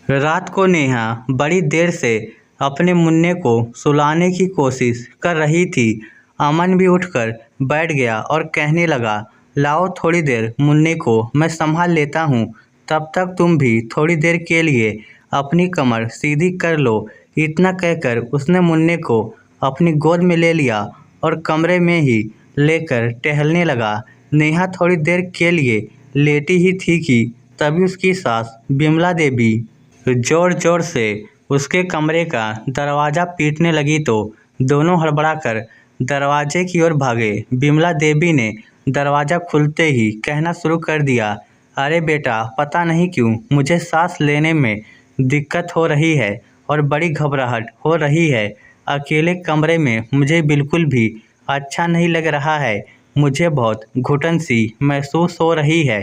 रात को नेहा बड़ी देर से अपने मुन्ने को सुलाने की कोशिश कर रही थी। अमन भी उठकर बैठ गया और कहने लगा, लाओ थोड़ी देर मुन्ने को मैं संभाल लेता हूँ, तब तक तुम भी थोड़ी देर के लिए अपनी कमर सीधी कर लो। इतना कहकर उसने मुन्ने को अपनी गोद में ले लिया और कमरे में ही लेकर टहलने लगा। नेहा थोड़ी देर के लिए लेटी ही थी कि तभी उसकी सास बिमला देवी जोर जोर से उसके कमरे का दरवाज़ा पीटने लगी तो दोनों हड़बड़ाकर दरवाजे की ओर भागे। बिमला देवी ने दरवाज़ा खुलते ही कहना शुरू कर दिया, अरे बेटा, पता नहीं क्यों मुझे सांस लेने में दिक्कत हो रही है और बड़ी घबराहट हो रही है। अकेले कमरे में मुझे बिल्कुल भी अच्छा नहीं लग रहा है। मुझे बहुत घुटन सी महसूस हो रही है।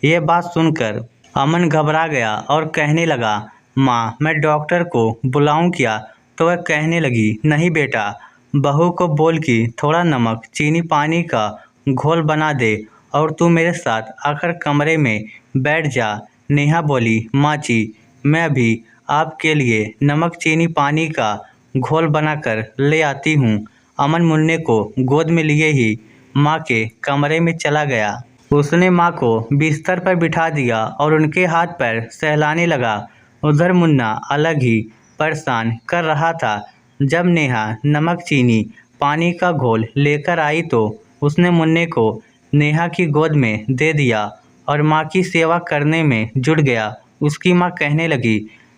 ये बात सुनकर अमन घबरा गया और कहने लगा, माँ, मैं डॉक्टर को बुलाऊं क्या? तो वह कहने लगी, नहीं बेटा, बहू को बोल कि थोड़ा नमक चीनी पानी का घोल बना दे और तू मेरे साथ आकर कमरे में बैठ जा। नेहा बोली, माँ जी, मैं अभी आपके लिए नमक चीनी पानी का घोल बनाकर ले आती हूँ। अमन मुन्ने को गोद में लिए ही माँ के कमरे में चला गया। उसने माँ को बिस्तर पर बिठा दिया और उनके हाथ पैर सहलाने लगा। उधर मुन्ना अलग ही परेशान कर रहा था। जब नेहा नमक चीनी पानी का घोल लेकर आई तो उसने मुन्ने को नेहा की गोद में दे दिया और माँ की सेवा करने में जुट गया। उसकी माँ कहने लगी,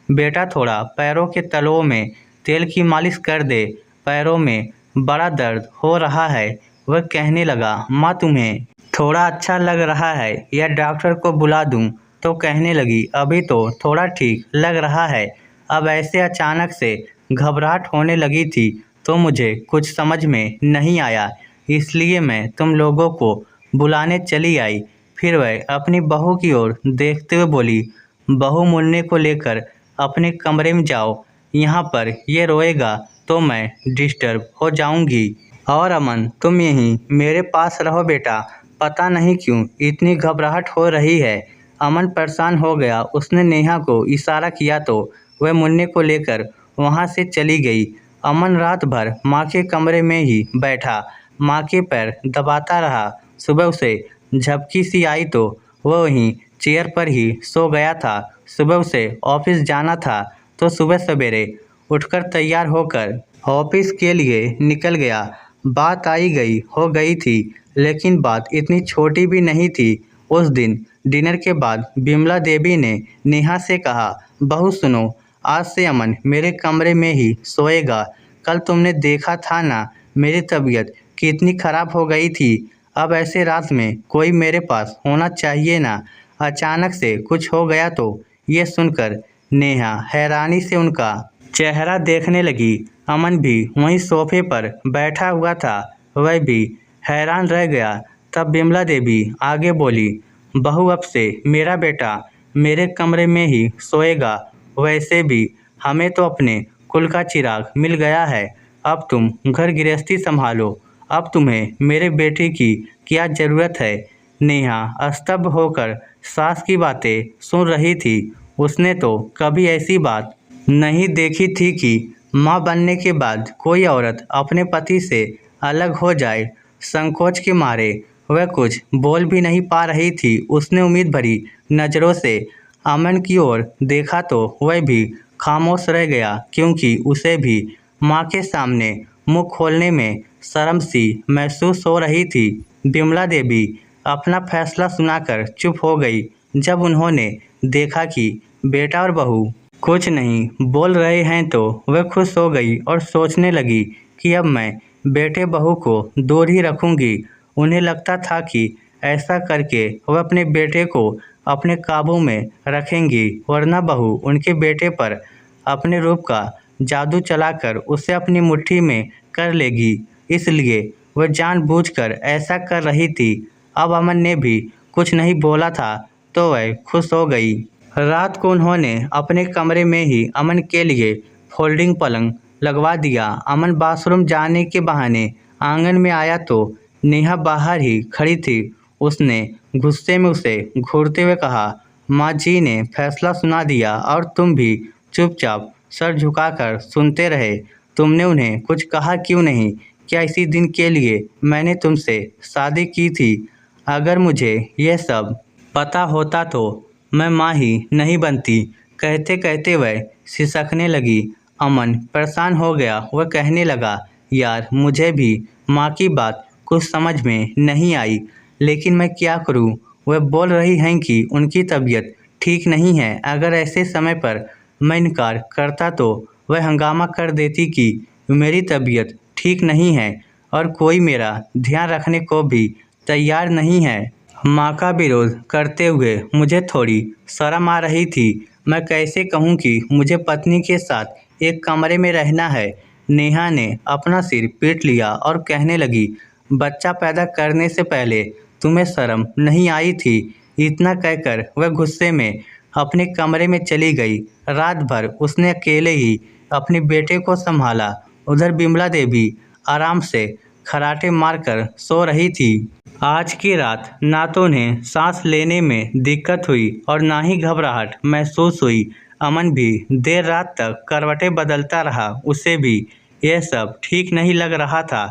बेटा, थोड़ा पैरों के तलवों में तेल की मालिश कर दे, पैरों में बड़ा दर्द हो रहा है। वह कहने लगा, माँ, तुम्हें थोड़ा अच्छा लग रहा है या डॉक्टर को बुला दूं? तो कहने लगी, अभी तो थोड़ा ठीक लग रहा है। अब ऐसे अचानक से घबराहट होने लगी थी तो मुझे कुछ समझ में नहीं आया, इसलिए मैं तुम लोगों को बुलाने चली आई। फिर वह अपनी बहू की ओर देखते हुए बोली, बहू, मुन्ने को लेकर अपने कमरे में जाओ, यहाँ पर ये रोएगा तो मैं डिस्टर्ब हो जाऊंगी। और अमन, तुम यहीं मेरे पास रहो बेटा, पता नहीं क्यों इतनी घबराहट हो रही है। अमन परेशान हो गया। उसने नेहा को इशारा किया तो वह मुन्ने को लेकर वहां से चली गई। अमन रात भर माँ के कमरे में ही बैठा, माँ के पैर दबाता रहा। सुबह उसे झपकी सी आई तो वह वहीं चेयर पर ही सो गया था। सुबह उसे ऑफिस जाना था तो सुबह सवेरे उठकर तैयार होकर ऑफिस के लिए निकल गया। बात आई गई हो गई थी, लेकिन बात इतनी छोटी भी नहीं थी। उस दिन डिनर के बाद बिमला देवी ने नेहा से कहा, बहू सुनो, आज से अमन मेरे कमरे में ही सोएगा। कल तुमने देखा था ना मेरी तबीयत कितनी खराब हो गई थी। अब ऐसे रात में कोई मेरे पास होना चाहिए ना। अचानक से कुछ हो गया तो। ये सुनकर नेहा हैरानी से उनका चेहरा देखने लगी। अमन भी वहीं सोफे पर बैठा हुआ था, वह भी हैरान रह गया। तब बिमला देवी आगे बोली, बहू, अब से मेरा बेटा मेरे कमरे में ही सोएगा। वैसे भी हमें तो अपने कुल का चिराग मिल गया है। अब तुम घर गृहस्थी संभालो। अब तुम्हें मेरे बेटे की क्या ज़रूरत है? नेहा स्तब्ध होकर सास की बातें सुन रही थी। उसने तो कभी ऐसी बात नहीं देखी थी कि माँ बनने के बाद कोई औरत अपने पति से अलग हो जाए। संकोच के मारे वह कुछ बोल भी नहीं पा रही थी। उसने उम्मीद भरी नज़रों से अमन की ओर देखा तो वह भी खामोश रह गया, क्योंकि उसे भी माँ के सामने मुंह खोलने में शर्म सी महसूस हो रही थी। बिमला देवी अपना फैसला सुनाकर चुप हो गई। जब उन्होंने देखा कि बेटा और बहू कुछ नहीं बोल रहे हैं तो वह खुश हो गई और सोचने लगी कि अब मैं बेटे बहू को दूर ही रखूंगी। उन्हें लगता था कि ऐसा करके वह अपने बेटे को अपने काबू में रखेंगी, वरना बहू उनके बेटे पर अपने रूप का जादू चलाकर उसे अपनी मुट्ठी में कर लेगी। इसलिए वह जानबूझकर ऐसा कर रही थी। अब अमन ने भी कुछ नहीं बोला था तो वह खुश हो गई। रात को उन्होंने अपने कमरे में ही अमन के लिए फोल्डिंग पलंग लगवा दिया। अमन बाथरूम जाने के बहाने आंगन में आया तो नेहा बाहर ही खड़ी थी। उसने गुस्से में उसे घूरते हुए कहा, माँ जी ने फैसला सुना दिया और तुम भी चुपचाप सर झुकाकर सुनते रहे। तुमने उन्हें कुछ कहा क्यों नहीं? क्या इसी दिन के लिए मैंने तुमसे शादी की थी? अगर मुझे ये सब पता होता तो मैं माँ ही नहीं बनती। कहते कहते वह सिसकने लगी। अमन परेशान हो गया। वह कहने लगा, यार मुझे भी माँ की बात कुछ समझ में नहीं आई, लेकिन मैं क्या करूँ? वह बोल रही हैं कि उनकी तबीयत ठीक नहीं है। अगर ऐसे समय पर मैं इनकार करता तो वह हंगामा कर देती कि मेरी तबीयत ठीक नहीं है और कोई मेरा ध्यान रखने को भी तैयार नहीं है। माँ का विरोध करते हुए मुझे थोड़ी शर्म आ रही थी। मैं कैसे कहूँ कि मुझे पत्नी के साथ एक कमरे में रहना है। नेहा ने अपना सिर पीट लिया और कहने लगी, बच्चा पैदा करने से पहले तुम्हें शर्म नहीं आई थी? इतना कहकर वह गुस्से में अपने कमरे में चली गई। रात भर उसने अकेले ही अपने बेटे को संभाला। उधर बिमला देवी आराम से खर्राटे मारकर सो रही थी। आज की रात ना तो उन्हें सांस लेने में दिक्कत हुई और ना ही घबराहट महसूस हुई। अमन भी देर रात तक करवटें बदलता रहा। उसे भी यह सब ठीक नहीं लग रहा था।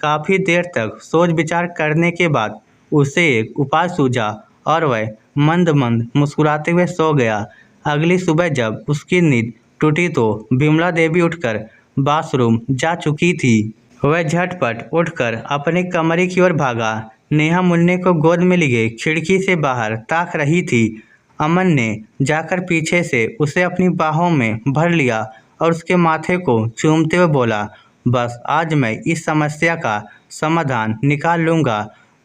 काफ़ी देर तक सोच विचार करने के बाद उसे एक उपाय सूझा और वह मंद मंद मुस्कुराते हुए सो गया। अगली सुबह जब उसकी नींद टूटी तो बिमला देवी उठकर बाथरूम जा चुकी थी। वह झटपट उठकर अपने कमरे की ओर भागा। नेहा मुन्ने को गोद में लिए खिड़की से बाहर ताक रही थी। अमन ने जाकर पीछे से उसे अपनी बाहों में भर लिया और उसके माथे को चूमते हुए बोला, बस आज मैं इस समस्या का समाधान निकाल लूँगा।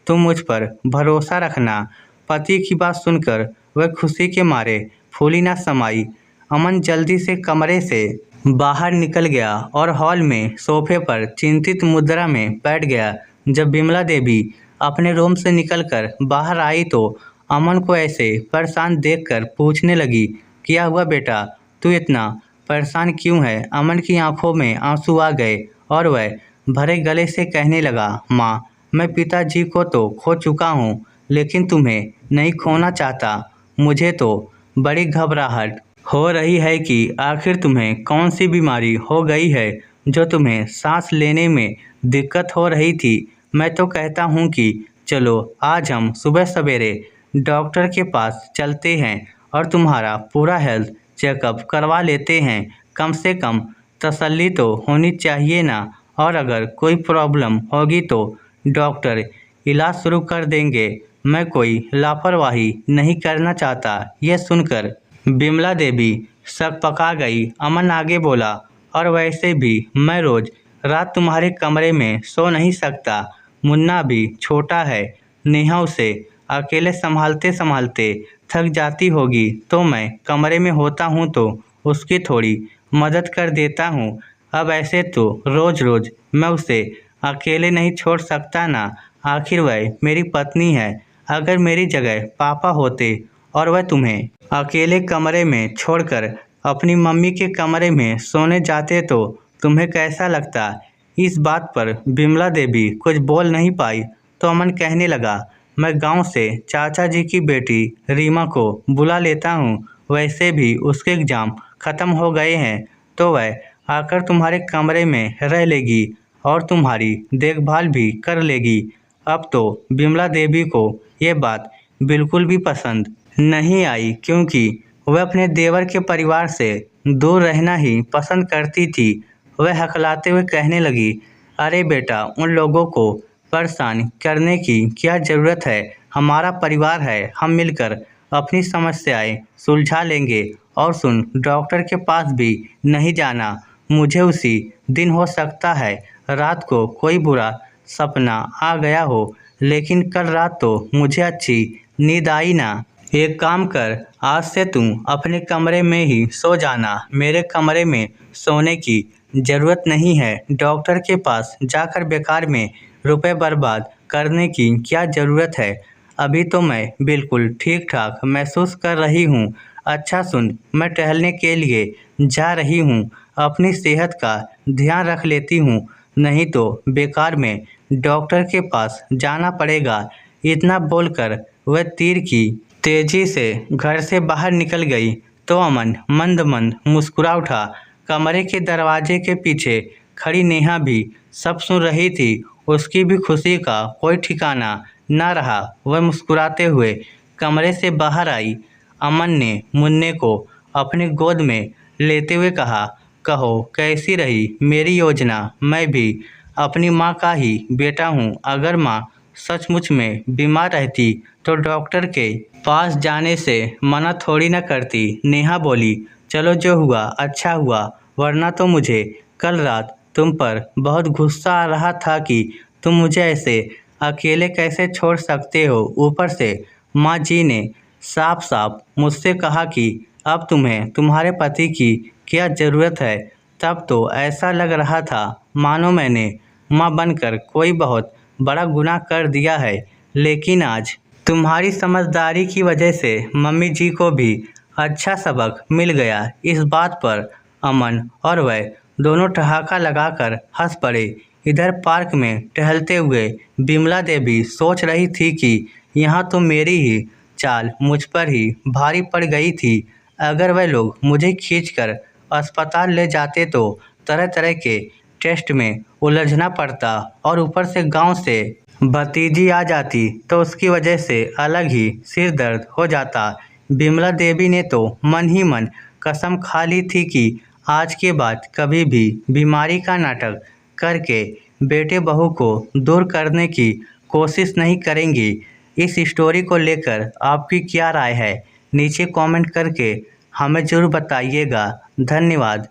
तुम मुझ पर भरोसा रखना। पति की बात सुनकर वह खुशी के मारे फूली न समाई। अमन जल्दी से कमरे से बाहर निकल गया और हॉल में सोफे पर चिंतित मुद्रा में बैठ गया। जब बिमला देवी अपने रूम से निकलकर बाहर आई तो अमन को ऐसे परेशान देखकर पूछने लगी, क्या हुआ बेटा? तू इतना परेशान क्यों है? अमन की आंखों में आंसू आ गए और वह भरे गले से कहने लगा, माँ, मैं पिताजी को तो खो चुका हूँ, लेकिन तुम्हें नहीं खोना चाहता। मुझे तो बड़ी घबराहट हो रही है कि आखिर तुम्हें कौन सी बीमारी हो गई है जो तुम्हें सांस लेने में दिक्कत हो रही थी। मैं तो कहता हूँ कि चलो आज हम सुबह सवेरे डॉक्टर के पास चलते हैं और तुम्हारा पूरा हेल्थ चेकअप करवा लेते हैं। कम से कम तसल्ली तो होनी चाहिए ना। और अगर कोई प्रॉब्लम होगी तो डॉक्टर इलाज शुरू कर देंगे। मैं कोई लापरवाही नहीं करना चाहता। यह सुनकर बिमला देवी सकपका गई। अमन आगे बोला, और वैसे भी मैं रोज रात तुम्हारे कमरे में सो नहीं सकता। मुन्ना भी छोटा है। नेहा उसे अकेले संभालते संभालते थक जाती होगी तो मैं कमरे में होता हूँ तो उसकी थोड़ी मदद कर देता हूँ। अब ऐसे तो रोज रोज मैं उसे अकेले नहीं छोड़ सकता ना। आखिर वह मेरी पत्नी है। अगर मेरी जगह पापा होते और वह तुम्हें अकेले कमरे में छोड़कर अपनी मम्मी के कमरे में सोने जाते तो तुम्हें कैसा लगता? इस बात पर बिमला देवी कुछ बोल नहीं पाई तो अमन कहने लगा, मैं गांव से चाचा जी की बेटी रीमा को बुला लेता हूँ। वैसे भी उसके एग्ज़ाम ख़त्म हो गए हैं तो वह आकर तुम्हारे कमरे में रह लेगी और तुम्हारी देखभाल भी कर लेगी। अब तो बिमला देवी को ये बात बिल्कुल भी पसंद नहीं आई क्योंकि वह अपने देवर के परिवार से दूर रहना ही पसंद करती थी। वह हकलाते हुए कहने लगी, अरे बेटा, उन लोगों को परेशान करने की क्या ज़रूरत है? हमारा परिवार है, हम मिलकर अपनी समस्याएं सुलझा लेंगे। और सुन, डॉक्टर के पास भी नहीं जाना। मुझे उसी दिन हो सकता है रात को कोई बुरा सपना आ गया हो, लेकिन कल रात तो मुझे अच्छी नींद आई ना। एक काम कर, आज से तुम अपने कमरे में ही सो जाना। मेरे कमरे में सोने की ज़रूरत नहीं है। डॉक्टर के पास जाकर बेकार में रुपए बर्बाद करने की क्या ज़रूरत है? अभी तो मैं बिल्कुल ठीक ठाक महसूस कर रही हूँ। अच्छा सुन, मैं टहलने के लिए जा रही हूँ। अपनी सेहत का ध्यान रख लेती हूँ, नहीं तो बेकार में डॉक्टर के पास जाना पड़ेगा। इतना बोलकर वह तीर की तेजी से घर से बाहर निकल गई तो अमन मंद मंद मुस्कुरा उठा। कमरे के दरवाजे के पीछे खड़ी नेहा भी सब सुन रही थी। उसकी भी खुशी का कोई ठिकाना न रहा। वह मुस्कुराते हुए कमरे से बाहर आई। अमन ने मुन्ने को अपनी गोद में लेते हुए कहा, कहो कैसी रही मेरी योजना। मैं भी अपनी माँ का ही बेटा हूँ। अगर माँ सचमुच में बीमार रहती तो डॉक्टर के पास जाने से मना थोड़ी न करती। नेहा बोली, चलो जो हुआ अच्छा हुआ, वरना तो मुझे कल रात तुम पर बहुत गुस्सा आ रहा था कि तुम मुझे ऐसे अकेले कैसे छोड़ सकते हो। ऊपर से माँ जी ने साफ साफ मुझसे कहा कि अब तुम्हें तुम्हारे पति की क्या ज़रूरत है। तब तो ऐसा लग रहा था मानो मैंने माँ बनकर कोई बहुत बड़ा गुनाह कर दिया है। लेकिन आज तुम्हारी समझदारी की वजह से मम्मी जी को भी अच्छा सबक मिल गया। इस बात पर अमन और वह दोनों ठहाका लगाकर हंस पड़े। इधर पार्क में टहलते हुए बिमला देवी सोच रही थी कि यहाँ तो मेरी ही चाल मुझ पर ही भारी पड़ गई थी। अगर वह लोग मुझे खींचकर अस्पताल ले जाते तो तरह तरह के टेस्ट में उलझना पड़ता और ऊपर से गांव से भतीजी आ जाती तो उसकी वजह से अलग ही सिर दर्द हो जाता। बिमला देवी ने तो मन ही मन कसम खा ली थी कि आज के बाद कभी भी बीमारी का नाटक करके बेटे बहू को दूर करने की कोशिश नहीं करेंगी। इस स्टोरी को लेकर आपकी क्या राय है, नीचे कमेंट करके हमें ज़रूर बताइएगा। धन्यवाद।